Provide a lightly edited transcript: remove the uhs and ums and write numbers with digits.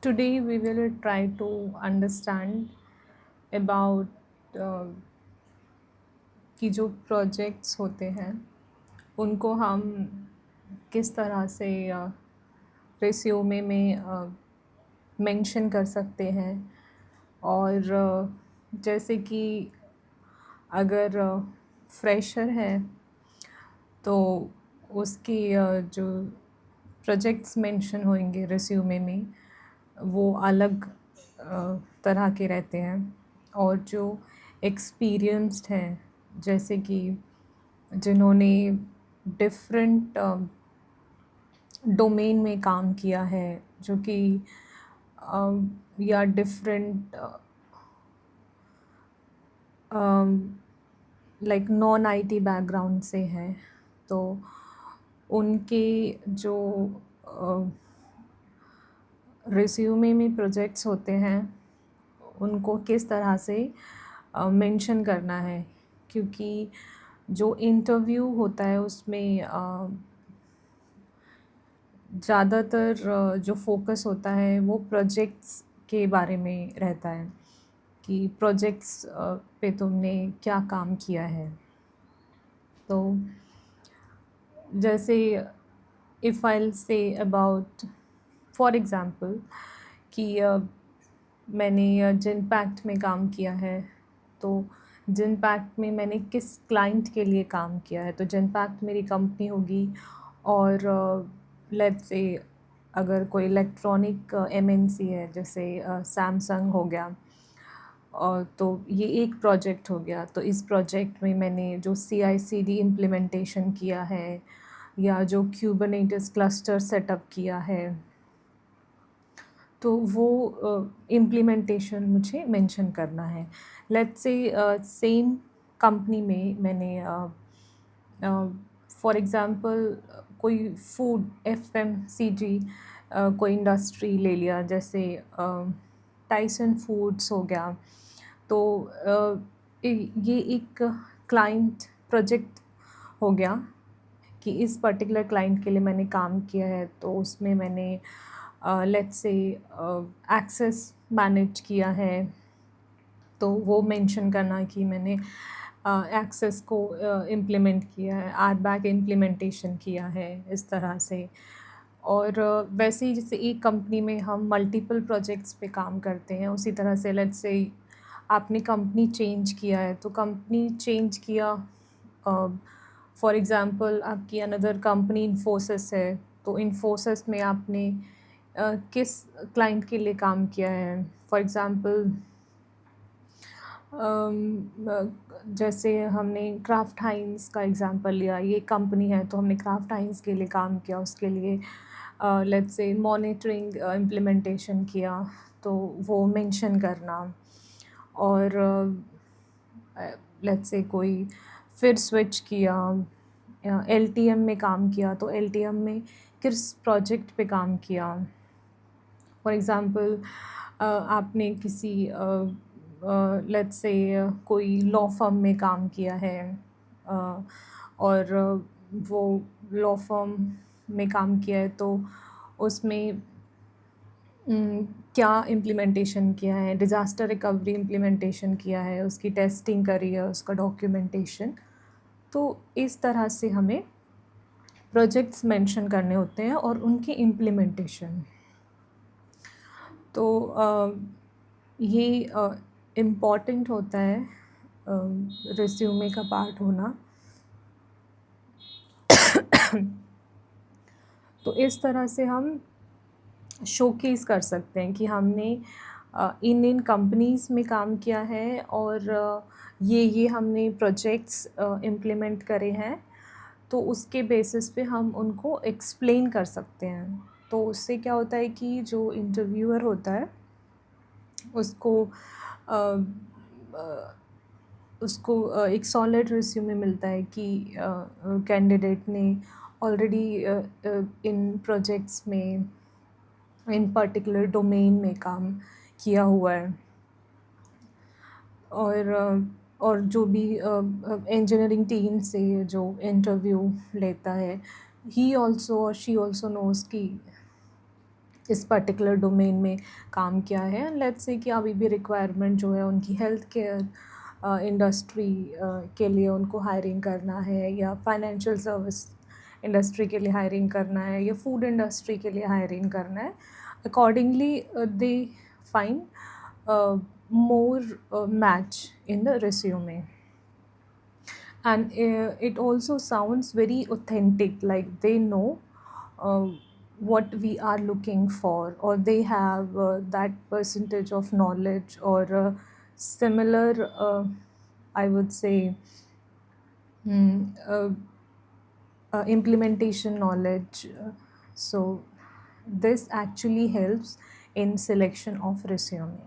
Today we will try to understand about uh, कि जो projects होते हैं उनको हम किस तरह से रिज्यूमे में मेंशन कर सकते हैं और जैसे कि अगर फ्रेशर है तो उसकी जो प्रोजेक्ट्स मेंशन होंगे रिज्यूमे में वो अलग तरह के रहते हैं और जो एक्सपीरियंस्ड हैं जैसे कि जिन्होंने डिफरेंट डोमेन में काम किया है जो कि या different like non IT background से हैं तो उनके जो रिज्यूमे में प्रोजेक्ट्स होते हैं उनको किस तरह से मेंशन करना है क्योंकि जो इंटरव्यू होता है उसमें ज़्यादातर जो फोकस होता है वो प्रोजेक्ट्स के बारे में रहता है कि प्रोजेक्ट्स पे तुमने क्या काम किया है। तो जैसे if I say about for example कि मैंने जिनपैक्ट में काम किया है तो जिनपैक्ट में मैंने किस क्लाइंट के लिए काम किया है तो जिनपैक्ट मेरी कंपनी होगी और लेट्स से अगर कोई इलेक्ट्रॉनिक एमएनसी है जैसे सैमसंग हो गया और तो ये एक प्रोजेक्ट हो गया तो इस प्रोजेक्ट में मैंने जो CI/CD इम्प्लीमेंटेशन किया है या जो क्यूबरनेटिस क्लस्टर सेटअप किया है तो वो इम्प्लीमेंटेशन मुझे मेंशन करना है। लेट्स से सेम कंपनी में मैंने फॉर एग्ज़ाम्पल कोई फूड FMCG कोई इंडस्ट्री ले लिया जैसे टाइसन फूड्स हो गया तो ये एक क्लाइंट प्रोजेक्ट हो गया कि इस पर्टिकुलर क्लाइंट के लिए मैंने काम किया है तो उसमें मैंने लेट्स से एक्सेस मैनेज किया है तो वो मेंशन करना कि मैंने एक्सेस को इम्प्लीमेंट किया है आरबैक इम्प्लीमेंटेशन किया है इस तरह से और वैसे ही जैसे एक कंपनी में हम मल्टीपल प्रोजेक्ट्स पे काम करते हैं उसी तरह से लेट्स से आपने कंपनी चेंज किया है तो कंपनी चेंज किया फॉर एग्ज़ाम्पल आपकी अनदर कंपनी इन्फोसिस है तो इन्फोसिस में आपने किस क्लाइंट के लिए काम किया है फॉर एग्ज़ाम्पल जैसे हमने क्राफ्ट हाइंस का एग्ज़ाम्पल लिया ये कंपनी है तो हमने क्राफ्ट हाइंस के लिए काम किया उसके लिए लेट्स से मॉनिटरिंग इम्प्लीमेंटेशन किया तो वो मेंशन करना और लेट्स से कोई फिर स्विच किया LTM में काम किया तो LTM में किस प्रोजेक्ट पे काम किया फॉर एग्ज़ाम्पल आपने किसी लेट्स से कोई लॉ फर्म में काम किया है और वो लॉ फर्म में काम किया है तो उसमें क्या इम्प्लीमेंटेशन किया है डिज़ास्टर रिकवरी इम्प्लीमेंटेशन किया है उसकी टेस्टिंग करी है उसका डॉक्यूमेंटेशन तो इस तरह से हमें प्रोजेक्ट्स मेंशन करने होते हैं और उनकी इम्प्लीमेंटेशन तो ये इम्पॉर्टेंट होता है रिज्यूमे का पार्ट होना तो इस तरह से हम शोकेस कर सकते हैं कि हमने इन कंपनीज़ में काम किया है और ये हमने प्रोजेक्ट्स इम्प्लीमेंट करे हैं तो उसके बेसिस पे हम उनको एक्सप्लेन कर सकते हैं तो उससे क्या होता है कि जो इंटरव्यूअर होता है उसको अ, अ, एक सॉलिड रिज्यूमे मिलता है कि कैंडिडेट ने ऑलरेडी इन प्रोजेक्ट्स में इन पर्टिकुलर डोमेन में काम किया हुआ है और और जो भी इंजीनियरिंग टीम से जो इंटरव्यू लेता है ही ऑल्सो और शी ऑल्सो नोज़ कि इस पर्टिकुलर डोमेन में काम किया है, एंड लेट्स से कि अभी भी रिक्वायरमेंट जो है उनकी हेल्थ केयर इंडस्ट्री के लिए उनको हायरिंग करना है, या फाइनेंशियल सर्विस इंडस्ट्री के लिए हायरिंग करना है, या फूड इंडस्ट्री के लिए हायरिंग करना है, accordingly they find more match in the resume. And it also sounds very authentic, like they know uh, what we are looking for, or they have that percentage of knowledge, or similar, I would say, mm, implementation knowledge. So this actually helps in selection of resume.